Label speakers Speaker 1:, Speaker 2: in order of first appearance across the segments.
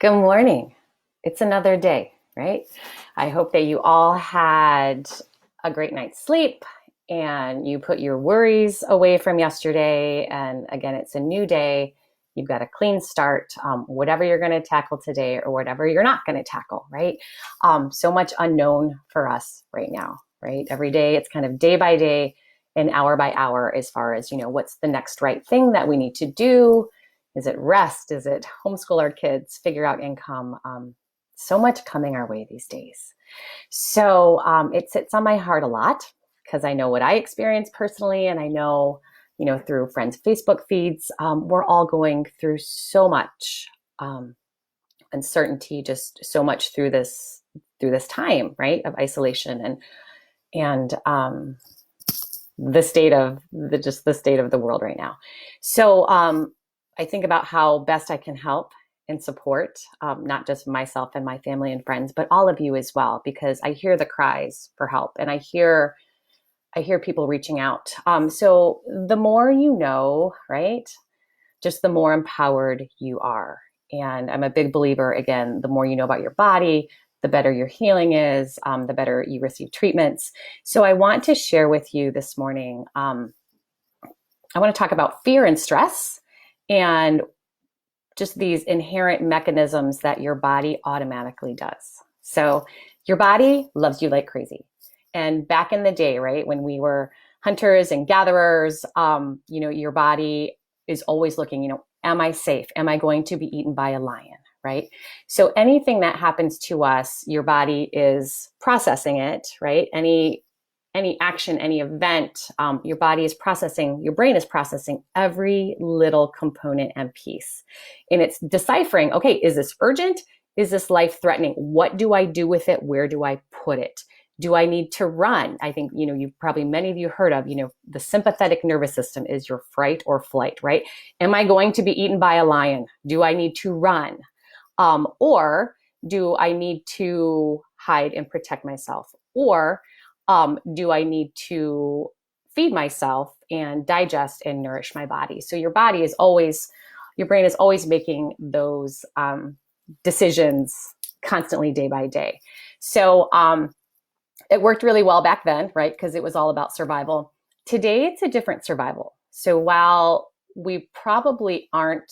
Speaker 1: Good morning. It's another day, right? I hope that you all had a great night's sleep and you put your worries away from yesterday. And again, it's a new day. You've got a clean start, whatever you're going to tackle today or whatever you're not going to tackle, right? So much unknown for us right now, right? Every day, it's kind of day by day and hour by hour as far as, what's the next right thing that we need to do. Is it rest? Is it homeschool our kids, figure out income? So much coming our way these days. So it sits on my heart a lot because I know what I experience personally. And I know, through friends' Facebook feeds, we're all going through so much uncertainty, just so much through this time, right, of isolation and the state of the world right now. So I think about how best I can help and support, not just myself and my family and friends, but all of you as well, because I hear the cries for help and I hear people reaching out. So the more you know, right, just the more empowered you are. And I'm a big believer, again, the more you know about your body, the better your healing is, the better you receive treatments. So I want to share with you this morning, I want to talk about fear and stress and just these inherent mechanisms that your body automatically does. So your body loves you like crazy. And back in the day, right, when we were hunters and gatherers, your body is always looking, am I safe? Am I going to be eaten by a lion, right? So anything that happens to us, your body is processing it, right? Any action, any event, your body is processing, your brain is processing every little component and piece. And it's deciphering, okay, is this urgent? Is this life-threatening? What do I do with it? Where do I put it? Do I need to run? I think, you've probably, many of you heard of, the sympathetic nervous system is your fight or flight, right? Am I going to be eaten by a lion? Do I need to run? Or do I need to hide and protect myself? Or do I need to feed myself and digest and nourish my body? So your brain is always making those decisions constantly, day by day. So it worked really well back then, right? Because it was all about survival. Today, it's a different survival. So while we probably aren't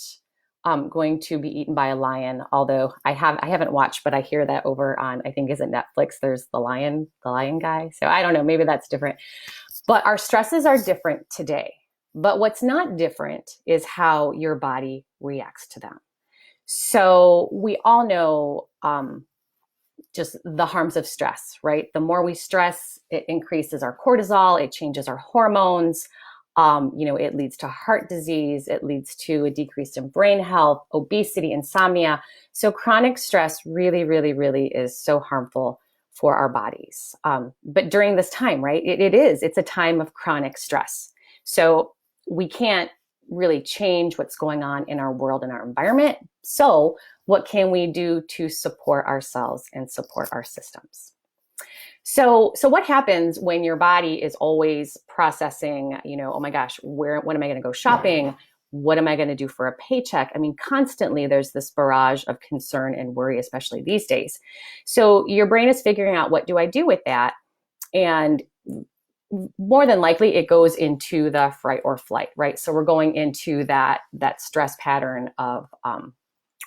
Speaker 1: going to be eaten by a lion, although I haven't watched, but I hear that over on, I think, is it Netflix? There's the lion guy. So I don't know, maybe that's different. But our stresses are different today. But what's not different is how your body reacts to them. So we all know just the harms of stress, right? The more we stress, it increases our cortisol, it changes our hormones. It leads to heart disease. It leads to a decrease in brain health, obesity, insomnia. So chronic stress really, really, really is so harmful for our bodies. But during this time, right, it's a time of chronic stress. So we can't really change what's going on in our world and our environment. So what can we do to support ourselves and support our systems? So what happens when your body is always processing, oh my gosh, when am I going to go shopping? What am I going to do for a paycheck? I mean, constantly there's this barrage of concern and worry, especially these days. So your brain is figuring out, what do I do with that? And more than likely it goes into the fight or flight, right? So we're going into that stress pattern of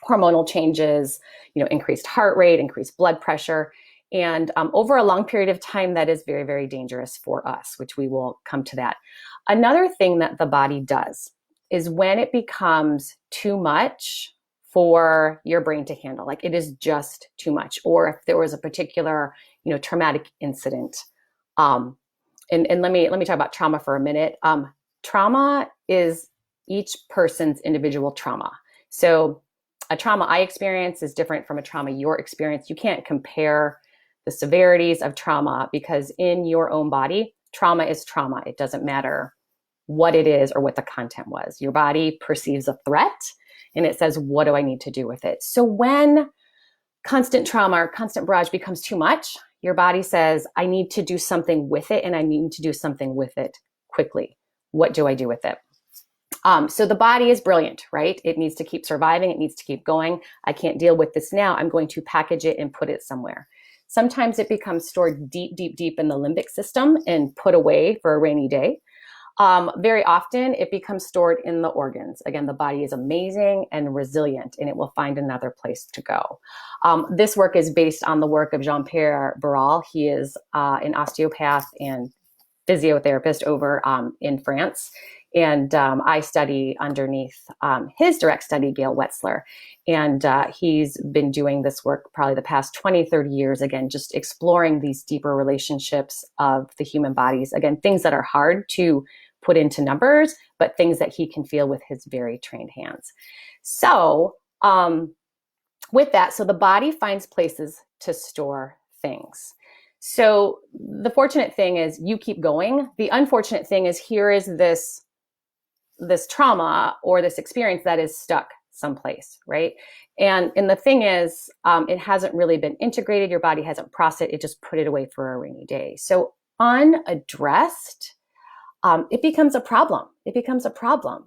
Speaker 1: hormonal changes, increased heart rate, increased blood pressure. And over a long period of time, that is very, very dangerous for us, which we will come to that. Another thing that the body does is when it becomes too much for your brain to handle, like it is just too much, or if there was a particular, traumatic incident. And let me talk about trauma for a minute. Trauma is each person's individual trauma. So a trauma I experience is different from a trauma you're experienced. You can't compare the severities of trauma because in your own body, trauma is trauma. It doesn't matter what it is or what the content was. Your body perceives a threat and it says, what do I need to do with it? So when constant trauma or constant barrage becomes too much, your body says, I need to do something with it and I need to do something with it quickly. What do I do with it? So the body is brilliant, right? It needs to keep surviving. It needs to keep going. I can't deal with this now. I'm going to package it and put it somewhere. Sometimes it becomes stored deep, deep, deep in the limbic system and put away for a rainy day. Very often it becomes stored in the organs. Again, the body is amazing and resilient, and it will find another place to go. This work is based on the work of Jean-Pierre Barral. He is an osteopath and physiotherapist over in France. And I study underneath his direct study, Gail Wetzler. And he's been doing this work probably the past 20, 30 years, again, just exploring these deeper relationships of the human bodies. Again, things that are hard to put into numbers, but things that he can feel with his very trained hands. So with that, so the body finds places to store things. So the fortunate thing is you keep going. The unfortunate thing is here is this trauma or this experience that is stuck someplace, right? And the thing is, it hasn't really been integrated. Your body hasn't processed it. It just put it away for a rainy day. So unaddressed, it becomes a problem. It becomes a problem.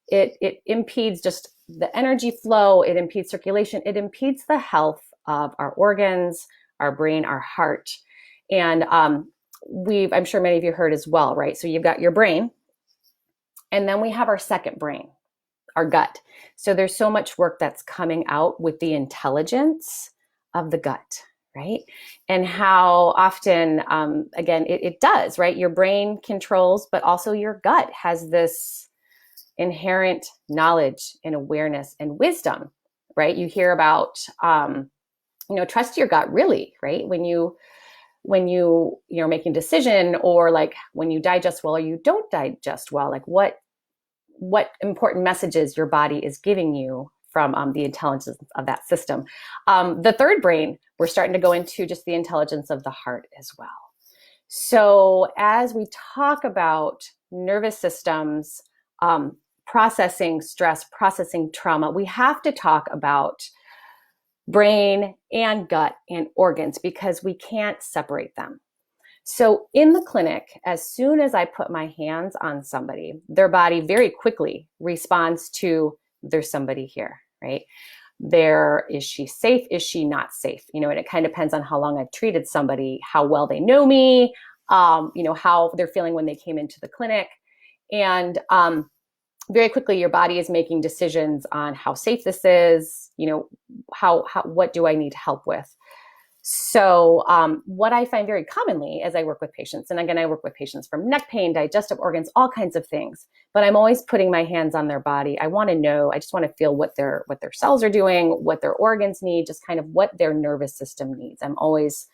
Speaker 1: It impedes just the energy flow. It impedes circulation. It impedes the health of our organs, our brain, our heart. And I'm sure many of you heard as well, right? So you've got your brain, and then we have our second brain, our gut. So there's so much work that's coming out with the intelligence of the gut, right? And how often, again, it does, right? Your brain controls, but also your gut has this inherent knowledge and awareness and wisdom, right? You hear about, trust your gut, really, right? When you're making a decision, or like when you digest well or you don't digest well, like what important messages your body is giving you from the intelligence of that system. The third brain, we're starting to go into just the intelligence of the heart as well. So as we talk about nervous systems, processing stress, processing trauma, we have to talk about brain and gut and organs, because we can't separate them. So in the clinic, as soon as I put my hands on somebody, their body very quickly responds to, there's somebody here, right? Is she safe? Is she not safe? And it kind of depends on how long I've treated somebody, how well they know me, how they're feeling when they came into the clinic. And very quickly, your body is making decisions on how safe this is, what do I need help with? So what I find very commonly as I work with patients, and again, I work with patients from neck pain, digestive organs, all kinds of things, but I'm always putting my hands on their body. I want to know, I just want to feel what their cells are doing, what their organs need, just kind of what their nervous system needs. I'm always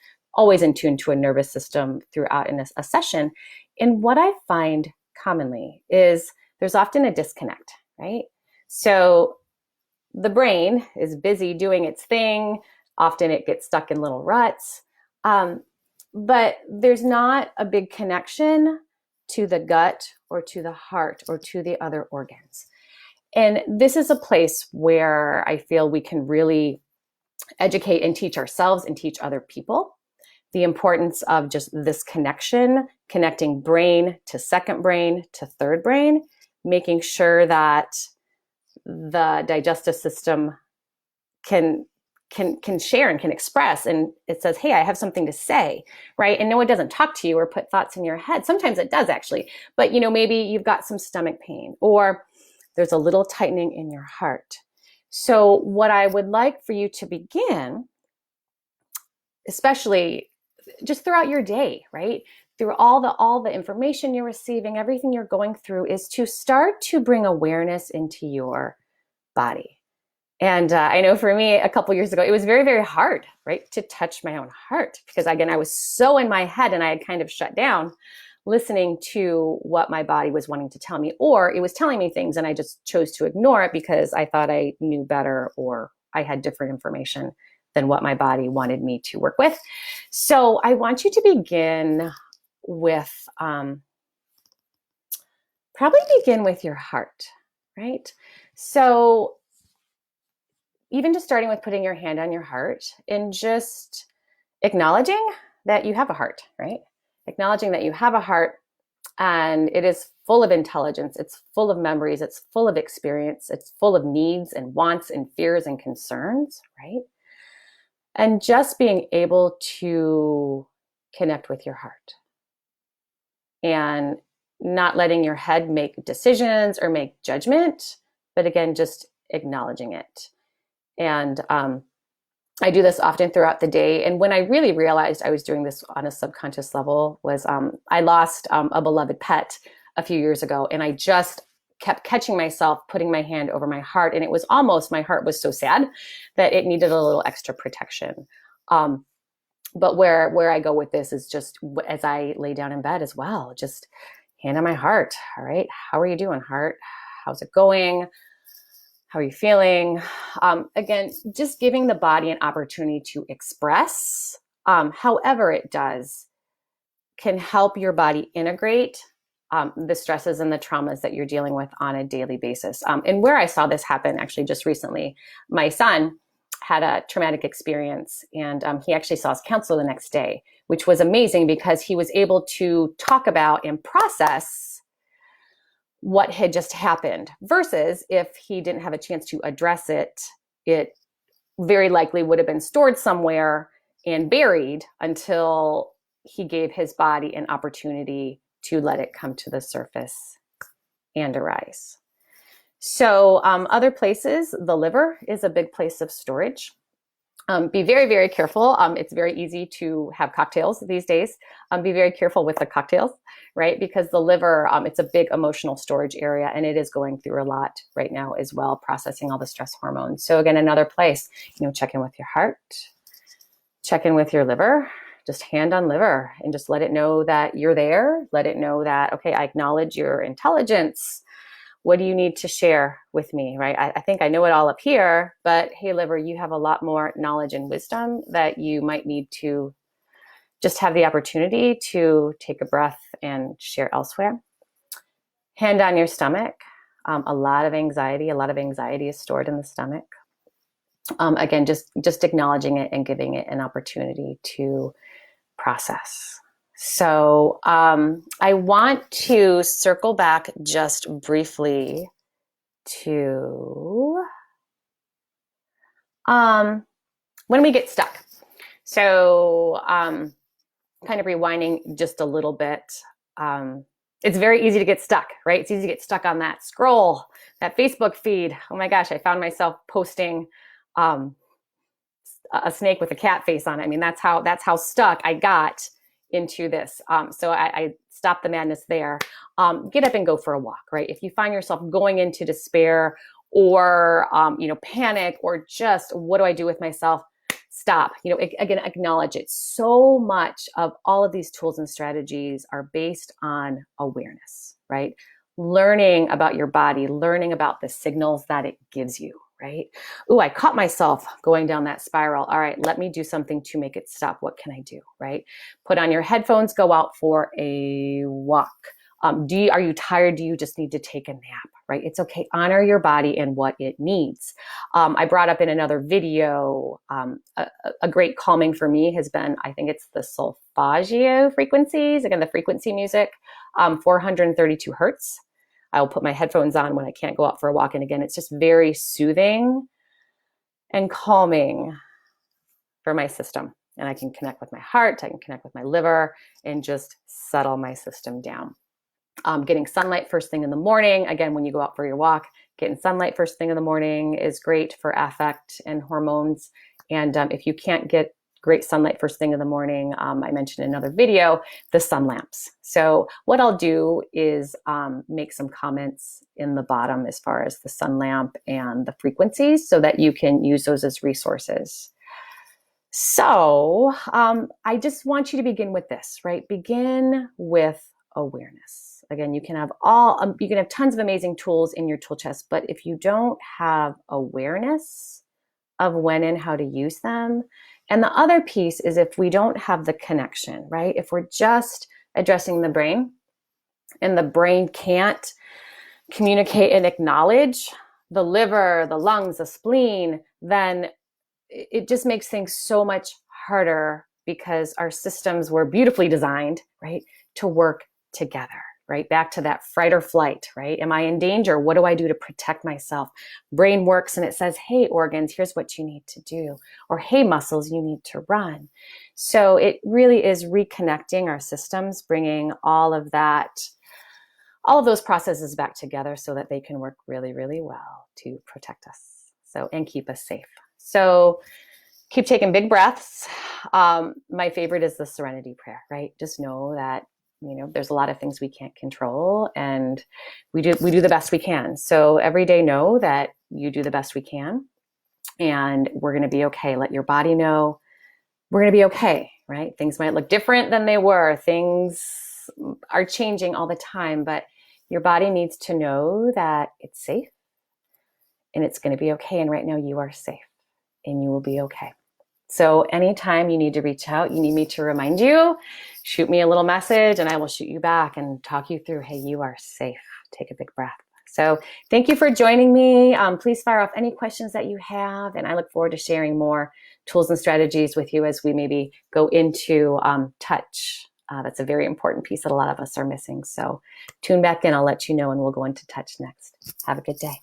Speaker 1: in tune to a nervous system throughout a session. And what I find commonly is there's often a disconnect, right? So the brain is busy doing its thing. Often it gets stuck in little ruts, but there's not a big connection to the gut or to the heart or to the other organs. And this is a place where I feel we can really educate and teach ourselves and teach other people the importance of just this connection, connecting brain to second brain to third brain, making sure that the digestive system can share and can express, and it says, hey, I have something to say, right? And no, it doesn't talk to you or put thoughts in your head. Sometimes it does actually, but maybe you've got some stomach pain, or there's a little tightening in your heart. So what I would like for you to begin, especially just throughout your day, right? Through all the information you're receiving, everything you're going through, is to start to bring awareness into your body. And I know for me, a couple years ago, it was very, very hard, right, to touch my own heart, because again, I was so in my head and I had kind of shut down listening to what my body was wanting to tell me, or it was telling me things and I just chose to ignore it because I thought I knew better, or I had different information than what my body wanted me to work with. So I want you to begin with, probably begin with your heart, right? So even just starting with putting your hand on your heart and just acknowledging that you have a heart, right? Acknowledging that you have a heart and it is full of intelligence, it's full of memories, it's full of experience, it's full of needs and wants and fears and concerns, right? And just being able to connect with your heart and not letting your head make decisions or make judgment, but again, just acknowledging it. And I do this often throughout the day. And when I really realized I was doing this on a subconscious level was I lost a beloved pet a few years ago. And I just kept catching myself putting my hand over my heart. And it was almost, my heart was so sad that it needed a little extra protection. But where I go with this is just as I lay down in bed as well, just hand on my heart. All right. How are you doing, heart? How's it going? How are you feeling? Again, just giving the body an opportunity to express, however it does, can help your body integrate the stresses and the traumas that you're dealing with on a daily basis. And where I saw this happen actually just recently, my son had a traumatic experience and he actually saw his counselor the next day, which was amazing because he was able to talk about and process what had just happened versus if he didn't have a chance to address it, it very likely would have been stored somewhere and buried until he gave his body an opportunity to let it come to the surface and arise. So other places, the liver is a big place of storage. Be very, very careful. It's very easy to have cocktails these days. Be very careful with the cocktails, right? Because the liver, it's a big emotional storage area and it is going through a lot right now as well, processing all the stress hormones. So again, another place, check in with your heart, check in with your liver, just hand on liver and just let it know that you're there. Let it know that, okay, I acknowledge your intelligence. What do you need to share with me, right? I think I know it all up here, but hey, liver, you have a lot more knowledge and wisdom that you might need to just have the opportunity to take a breath and share elsewhere. Hand on your stomach. A lot of anxiety is stored in the stomach. Again, just acknowledging it and giving it an opportunity to process. So I want to circle back just briefly to when we get stuck. So kind of rewinding just a little bit. It's very easy to get stuck, right? It's easy to get stuck on that scroll, that Facebook feed. Oh my gosh, I found myself posting a snake with a cat face on it. I mean, that's how stuck I got into this. So I stopped the madness there. Get up and go for a walk, right? If you find yourself going into despair or, panic or just what do I do with myself? Stop, again, acknowledge it. So much of all of these tools and strategies are based on awareness, right? Learning about your body, learning about the signals that it gives you. Right? Ooh, I caught myself going down that spiral. All right, let me do something to make it stop. What can I do? Right? Put on your headphones, go out for a walk. Are you tired? Do you just need to take a nap? Right? It's okay. Honor your body and what it needs. I brought up in another video, a great calming for me has been, I think it's the solfeggio frequencies. Again, the frequency music, 432 hertz. I will put my headphones on when I can't go out for a walk. And again, it's just very soothing and calming for my system. And I can connect with my heart, I can connect with my liver and just settle my system down. Getting sunlight first thing in the morning. Again, when you go out for your walk, getting sunlight first thing in the morning is great for affect and hormones. And if you can't get great sunlight first thing in the morning, I mentioned in another video, the sun lamps. So what I'll do is make some comments in the bottom as far as the sun lamp and the frequencies so that you can use those as resources. So I just want you to begin with this, right? Begin with awareness. Again, you can have tons of amazing tools in your tool chest, but if you don't have awareness of when and how to use them, and the other piece is if we don't have the connection, right? If we're just addressing the brain and the brain can't communicate and acknowledge the liver, the lungs, the spleen, then it just makes things so much harder because our systems were beautifully designed, right, to work together. right? Back to that fight or flight, right? Am I in danger? What do I do to protect myself? Brain works and it says, hey, organs, here's what you need to do. Or hey, muscles, you need to run. So it really is reconnecting our systems, bringing all of those processes back together so that they can work really, really well to protect us. So, and keep us safe. So keep taking big breaths. My favorite is the serenity prayer, right? Just know that, there's a lot of things we can't control, and we do the best we can. So every day know that you do the best we can, and we're going to be okay. Let your body know we're going to be okay, right? Things might look different than they were. Things are changing all the time, but your body needs to know that it's safe and it's going to be okay. And right now you are safe and you will be okay. So anytime you need to reach out, you need me to remind you, shoot me a little message and I will shoot you back and talk you through, hey, you are safe. Take a big breath. So thank you for joining me. Please fire off any questions that you have. And I look forward to sharing more tools and strategies with you as we maybe go into touch. That's a very important piece that a lot of us are missing. So tune back in. I'll let you know and we'll go into touch next. Have a good day.